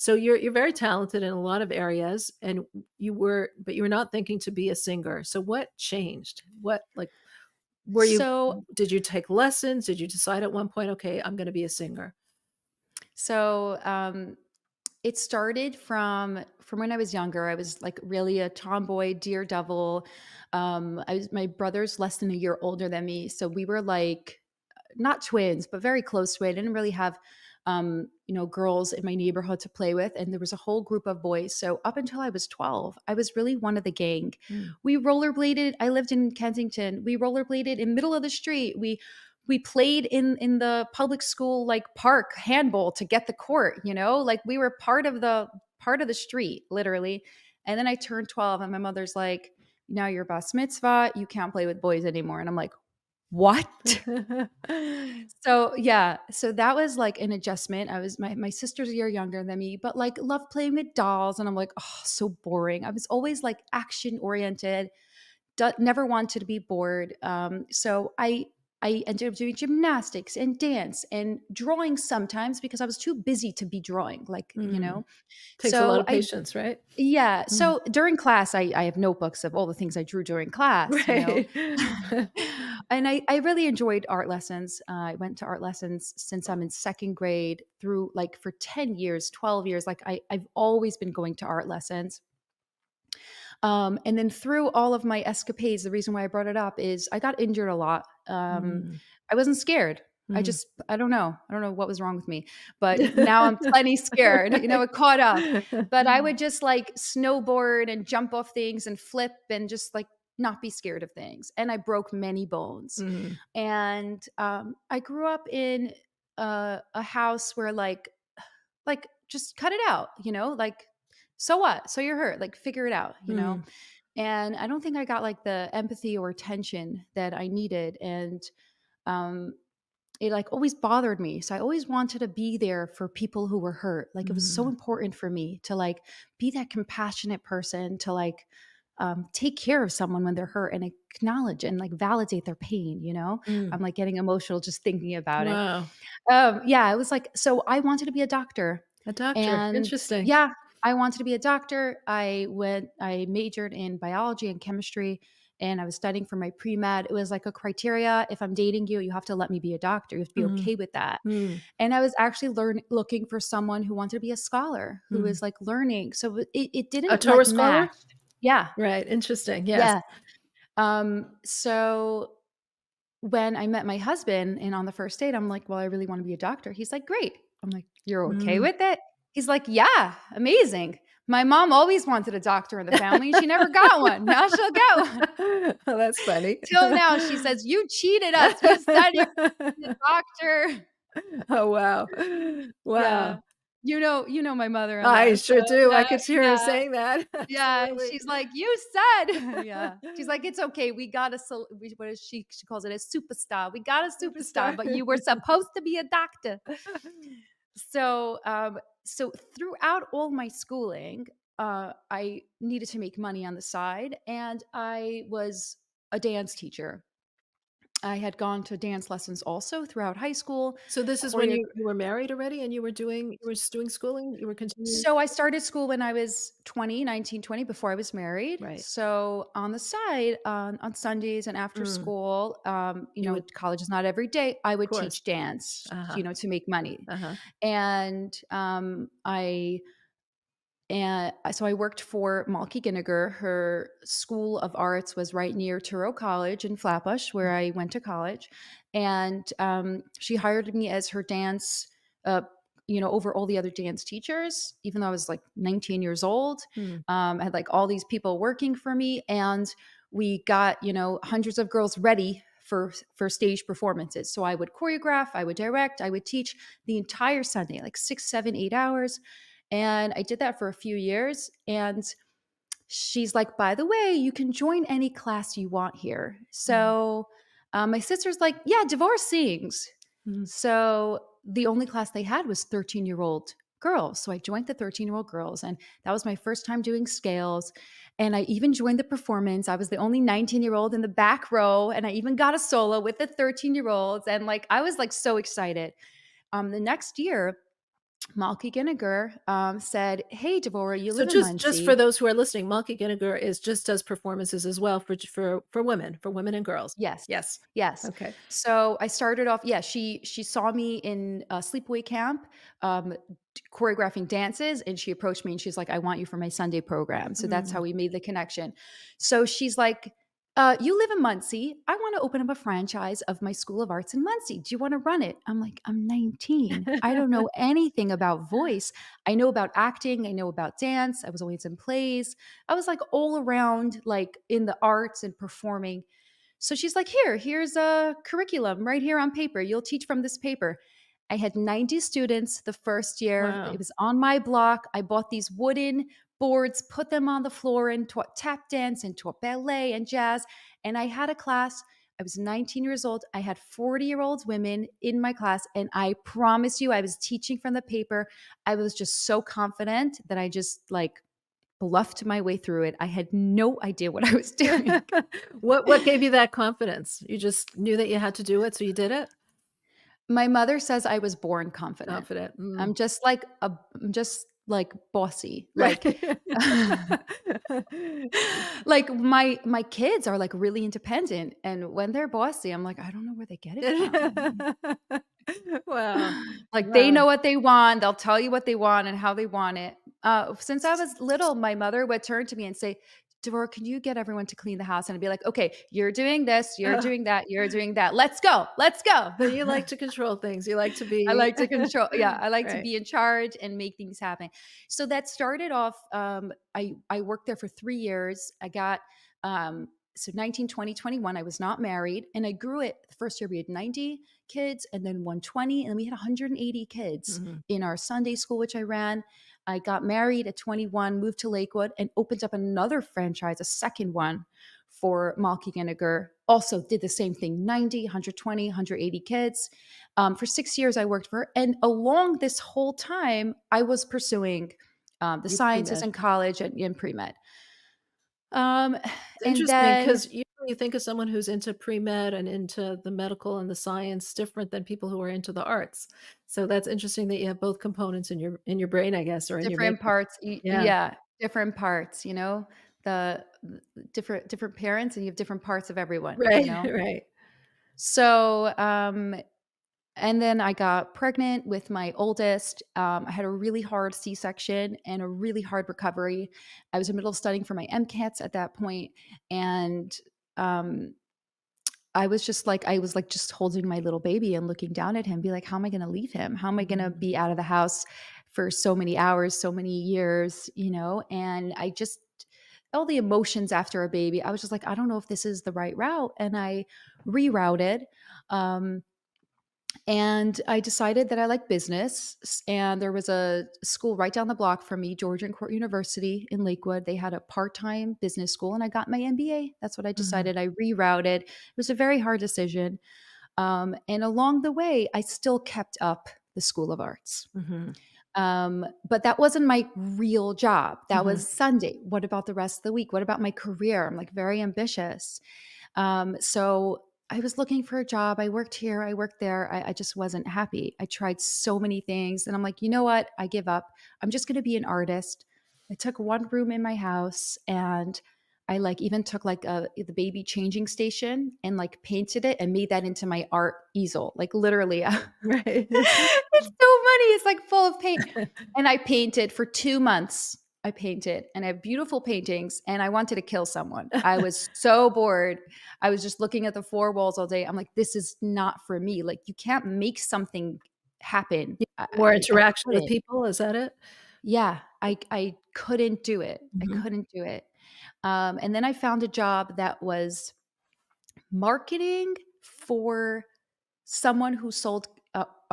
So you're very talented in a lot of areas, and but you were not thinking to be a singer. So what changed? What like were you So did you take lessons? Did you decide at one point, okay, I'm going to be a singer? so it started from when I was younger. I was like really a tomboy, daredevil. My brother's less than a year older than me, so we were like not twins, but very close to it. I didn't really have, girls in my neighborhood to play with, and there was a whole group of boys. So up until I was 12, I was really one of the gang. Mm. We rollerbladed. I lived in Kensington. We rollerbladed in middle of the street. We played in the public school like park handball to get the court. Like we were part of the street, literally. And then I turned 12, and my mother's like, "Now you're bas mitzvah. You can't play with boys anymore." And I'm like, "What?" So, yeah, so that was, like, an adjustment. My sister's a year younger than me, but, like, loved playing with dolls, and I'm like, "Oh, so boring." I was always, like, action-oriented, never wanted to be bored. So I ended up doing gymnastics and dance and drawing sometimes because I was too busy to be drawing, like, Mm. Takes a lot So of I patience, right? yeah. Mm. So during class, I have notebooks of all the things I drew during class. Right. And I really enjoyed art lessons. I went to art lessons since I'm in second grade through like for 10 years, 12 years. Like I've always been going to art lessons. And then through all of my escapades, the reason why I brought it up is I got injured a lot. Mm. I wasn't scared. Mm. I don't know. I don't know what was wrong with me, but now I'm plenty scared. It caught up. But I would just like snowboard and jump off things and flip and just like not be scared of things. And I broke many bones. Mm. And I grew up in a house where like just cut it out, like so what? So you're hurt, like figure it out. Mm. And I don't think I got like the empathy or attention that I needed. And um it like always bothered me. So I always wanted to be there for people who were hurt. Like it was so Mm. important for me to like be that compassionate person to like take care of someone when they're hurt and acknowledge and like validate their pain. I'm Mm. like getting emotional just thinking about it. Wow. Yeah, it was like, so I wanted to be a doctor. A doctor. And Interesting. yeah, I wanted to be a doctor. I majored in biology and chemistry, and I was studying for my pre-med. It was like a criteria. If I'm dating you, you have to let me be a doctor. You have to be Mm. okay with that. Mm. And I was actually looking for someone who wanted to be a scholar, who Mm. was like learning. So it A didn't Torah like scholar? match. Yeah. Right. Interesting. Yes. Yeah. So when I met my husband and on the first date, I'm like, "Well, I really wanna be a doctor." He's like, "Great." I'm like, "You're okay Mm. with it?" He's like, "Yeah, amazing. My mom always wanted a doctor in the family, and she never got one. Now she'll get one." Oh, that's funny. Till now, she says, "You cheated us. You said you're a doctor." Oh, wow. Yeah. Wow. You know my I mother-in-law, so sure do. I yeah, could hear her yeah. saying that. Yeah, Absolutely. she's like, "You said." Yeah. She's like, "It's okay. We got a what is she calls it a superstar. We got a superstar, Superstar. but you were supposed to be a doctor." So throughout all my schooling, I needed to make money on the side, and I was a dance teacher. I had gone to dance lessons also throughout high school. So this is when choreo you were married already and you were just doing schooling? You were continuing. So I started school when I was 20, 19, 20, before I was married. Right. So on the side, on Sundays and after Mm. school, You would, college is not every day. I of would course. teach dance, Uh-huh. to make money. Uh-huh. And so I worked for Malky Ginniger. Her School of Arts was right near Touro College in Flatbush, where I went to college. And she hired me as her dance, uh, over all the other dance teachers, even though I was like 19 years old. Mm. I had like all these people working for me. And we got, hundreds of girls ready for stage performances. So I would choreograph, I would direct, I would teach the entire Sunday, like 6, 7, 8 hours. And I did that for a few years. And she's like, "By the way, you can join any class you want here." Mm. So my sister's like, "Yeah, divorce sings." Mm. So the only class they had was 13-year-old girls. So I joined the 13-year-old girls. And that was my first time doing scales. And I even joined the performance. I was the only 19-year-old in the back row. And I even got a solo with the 13-year-olds. And like, I was like so excited. The next year, Malky Giniger said, "Hey, Devorah, you So live in just for Muncie." those who are listening, Malky Giniger is just does performances as well for women and girls. Yes. Yes. Yes. Okay. So I started off, yeah, she saw me in sleepaway camp, choreographing dances, and she approached me and she's like, "I want you for my Sunday program." So that's how Mm. we made the connection. So she's like, "You live in Muncie. I want to open up a franchise of my School of Arts in Muncie. Do you want to run it?" I'm like, "I'm 19. I don't know anything about voice. I know about acting. I know about dance. I was always in plays. I was like all around, like in the arts and performing." So she's like, here's a curriculum right here on paper. You'll teach from this paper. I had 90 students the first year. It Wow. was on my block. I bought these wooden boards, put them on the floor, and taught tap dance and taught ballet and jazz. And I had a class. I was 19 years old. I had 40-year-old women in my class. And I promise you, I was teaching from the paper. I was just so confident that I just like bluffed my way through it. I had no idea what I was doing. What gave you that confidence? You just knew that you had to do it, so you did it? My mother says I was born confident. Confident. Mm. I'm just like I'm just like bossy. Like Right. like my kids are like really independent, and when they're bossy, I'm like, I don't know where they get it from. Wow. Like they Wow. know what they want. They'll tell you what they want and how they want it. Since I was little, my mother would turn to me and say, "Devorah, can you get everyone to clean the house?" And I'd be like, "Okay, you're doing this, you're Ugh, doing that, you're doing that. Let's go, let's go." so you like to control things. You like to I be like to control. Yeah, I like to right. be in charge and make things happen. So that started off. I worked there for 3 years. I got so 19, 20, 21. I was not married, and I grew it. The first year we had 90 kids, and then 120, and then we had 180 kids Mhm. in our Sunday school, which I ran. I got married at 21, moved to Lakewood, and opened up another franchise, a second one for Malky Giniger. Also did the same thing, 90, 120, 180 kids. For 6 years, I worked for her. And along this whole time, I was pursuing the You sciences pre-med. in college and in pre med. Um, It's and interesting then 'cause usually you think of someone who's into pre-med and into the medical and the science different than people who are into the arts. So that's interesting that you have both components in your brain, I guess, or in your different makeup. parts, Yeah. yeah, different parts, the different parents, and you have different parts of everyone, Right, right. So, and then I got pregnant with my oldest. I had a really hard C-section and a really hard recovery. I was in the middle of studying for my MCATs at that point, and um, I was like just holding my little baby and looking down at him, be like, how am I going to leave him? How am I going to Mhm. be out of the house for so many hours, so many years, And I just, all the emotions after a baby, I was just like, I don't know if this is the right route. And I rerouted. Um, and I decided that I like business. And there was a school right down the block from me, Georgian Court University in Lakewood. They had a part time business school, and I got my MBA. That's what I Mhm. decided. I rerouted. It was a very hard decision. And along the way, I still kept up the School of Arts. Mhm. But that wasn't my real job. That Mhm. was Sunday. What about the rest of the week? What about my career? I'm like very ambitious. So I was looking for a job. I worked here, I worked there. I just wasn't happy. I tried so many things. And I'm like, you know what? I give up. I'm just going to be an artist. I took one room in my house, and I like even took like the baby changing station and like painted it and made that into my art easel. Like literally, it's Right. so funny. It's like full of paint. And I painted for 2 months. I painted, and I have beautiful paintings, and I wanted to kill someone. I was so bored. I was just looking at the four walls all day. I'm like, this is not for me. Like, you can't make something happen. You I, more I interaction with couldn't. people, is that it? Yeah, I couldn't do it. I Mhm. couldn't do it. And then I found a job that was marketing for someone who sold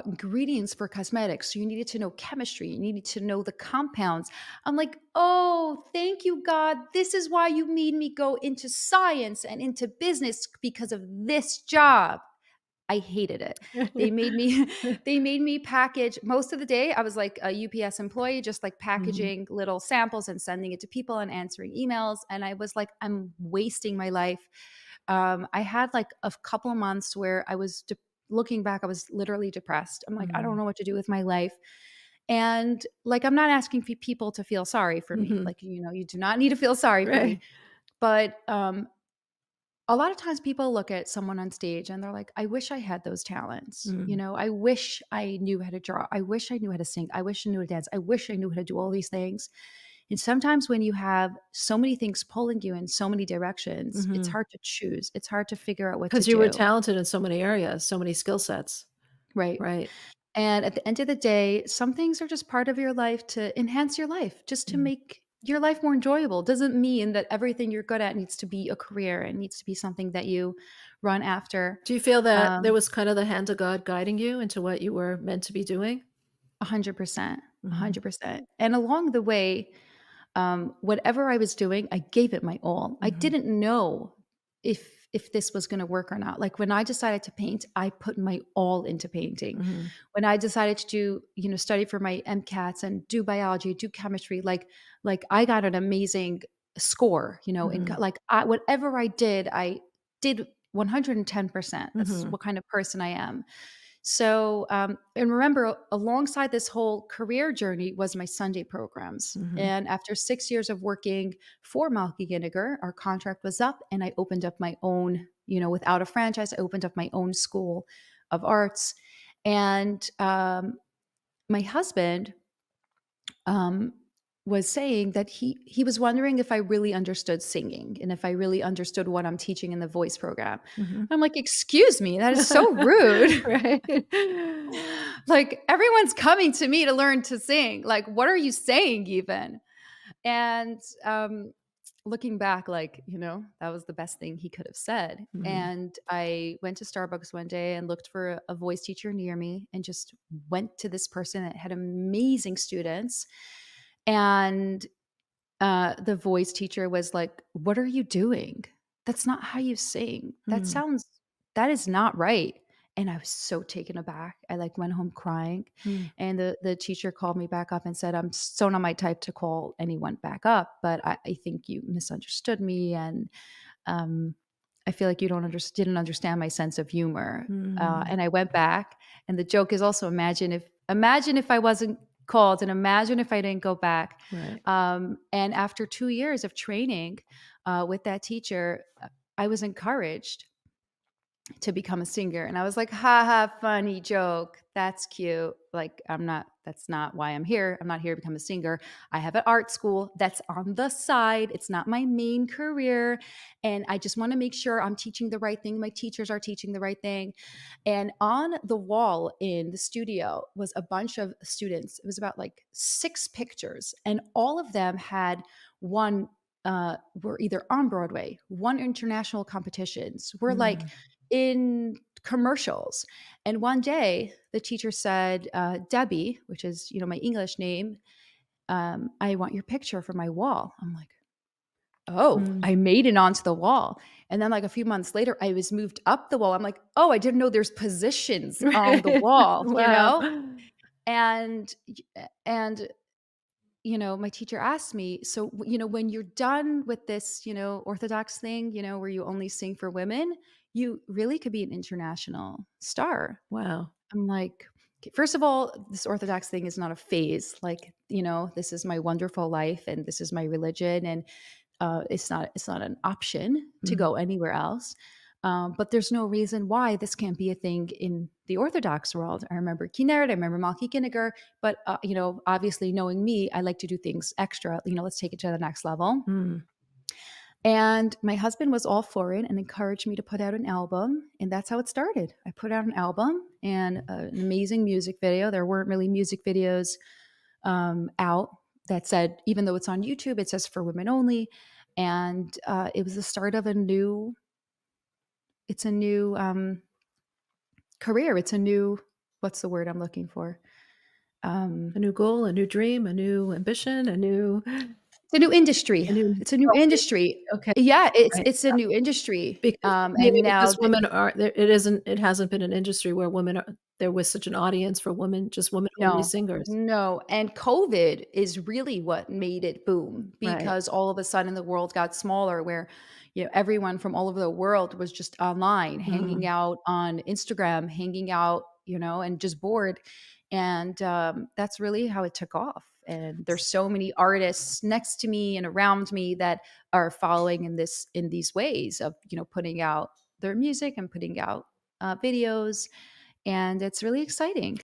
ingredients for cosmetics. So you needed to know chemistry, you needed to know the compounds. I'm like, oh, thank you, God. This is why you made me go into science and into business, because of this job. I hated it. They made me they made me package most of the day. I was like a UPS employee, just like Mhm. packaging little samples and sending it to people and answering emails. And I was like, I'm wasting my life. I had like a couple of months where looking back, I was literally depressed. I'm like, I don't Mhm. know what to do with my life. And, like, I'm not asking people to feel sorry for me. Mhm. Like, you do not need to feel sorry for me. Right. But, a lot of times people look at someone on stage and they're like, "I wish I had those talents." Mm. I wish I knew how to draw. I wish I knew how to sing. I wish I knew how to dance. I wish I knew how to do all these things. And sometimes when you have so many things pulling you in so many directions, it's Mhm. hard to choose. It's hard to figure out what to 'Cause you were do, talented in so many areas, so many skill sets. right? Right. And at the end of the day, some things are just part of your life to enhance your life, just to Mhm. make your life more enjoyable. Doesn't mean that everything you're good at needs to be a career. It needs to be something that you run after. Do you feel that there Um, was kind of the hand of God guiding you into what you were meant to be doing? 100%, Mhm. 100%. And along the way, whatever I was doing, I gave it my all. I Mhm. didn't know if this was going to work or not. Like when I decided to paint, I put my all into painting. Mhm. When I decided to do, study for my MCATs and do biology, do chemistry, like I got an amazing score. Mhm. Like whatever I did 110%. That's Mhm. what kind of person I am. So, and remember, alongside this whole career journey was my Sunday programs. Mhm. And after 6 years of working for Malky Ginniger, our contract was up, and I opened up my own, without a franchise, I opened up my own school of arts. And my husband um, was saying that he was wondering if I really understood singing and if I really understood what I'm teaching in the voice program. Mhm. I'm like, excuse me, that is so rude. Right. Like everyone's coming to me to learn to sing. Like, what are you saying even? And looking back, like, that was the best thing he could have said. Mhm. And I went to Starbucks one day and looked for a voice teacher near me and just went to this person that had amazing students. And the voice teacher was like, "What are you doing? That's not how you sing. Mm. That is not right." And I was so taken aback. I like went home crying, Mm. and the teacher called me back up and said, "I'm so not my type to call anyone back up, but I think you misunderstood me, and um, I feel like you didn't understand my sense of humor." Mm. And I went back, and the joke is also imagine if I wasn't called, and imagine if I didn't go back. Right. And after 2 years of training with that teacher, I was encouraged to become a singer. And I was like, ha ha, funny joke. That's cute. Like, that's not why I'm here. I'm not here to become a singer. I have an art school that's on the side. It's not my main career. And I just want to make sure I'm teaching the right thing. My teachers are teaching the right thing. And on the wall in the studio was a bunch of students. It was about like 6 pictures, and all of them had one. Were either on Broadway, won international competitions, were like Mm. in commercials. And one day the teacher said, Debbie, which is, my English name, I want your picture for my wall. I'm like, oh, Mm. I made it onto the wall. And then like a few months later, I was moved up the wall. I'm like, oh, I didn't know there's positions on the Right. wall, Wow. And and my teacher asked me, so, when you're done with this, Orthodox thing, where you only sing for women, you really could be an international star. Wow. I'm like, "Okay, first of all, this Orthodox thing is not a phase. Like, this is my wonderful life and this is my religion. And it's not an option to Mm. go anywhere else. But there's no reason why this can't be a thing in the Orthodox world. I remember Kinneret, I remember Malki Kinniger, but obviously knowing me, I like to do things extra. Let's take it to the next level. Mm. And my husband was all for it and encouraged me to put out an album. And that's how it started. I put out an album and an amazing music video. There weren't really music videos out that said, even though it's on YouTube, it says for women only. And it was the start of it's a new career. It's a new, what's the word I'm looking for? A Um, new goal, a new dream, a new ambition, it's a new industry. a new It's a new okay, industry. okay, Yeah, it's right. it's a new industry. Because maybe And now because women are there it hasn't been an industry where women are there was such an audience for women, just women-only no, singers. no. And COVID is really what made it boom Right. because all of a sudden the world got smaller where, everyone from all over the world was just online, hanging Mhm. out on Instagram, hanging out, and just bored. And that's really how it took off. And there's so many artists next to me and around me that are following in these ways of, putting out their music and putting out videos, and it's really exciting.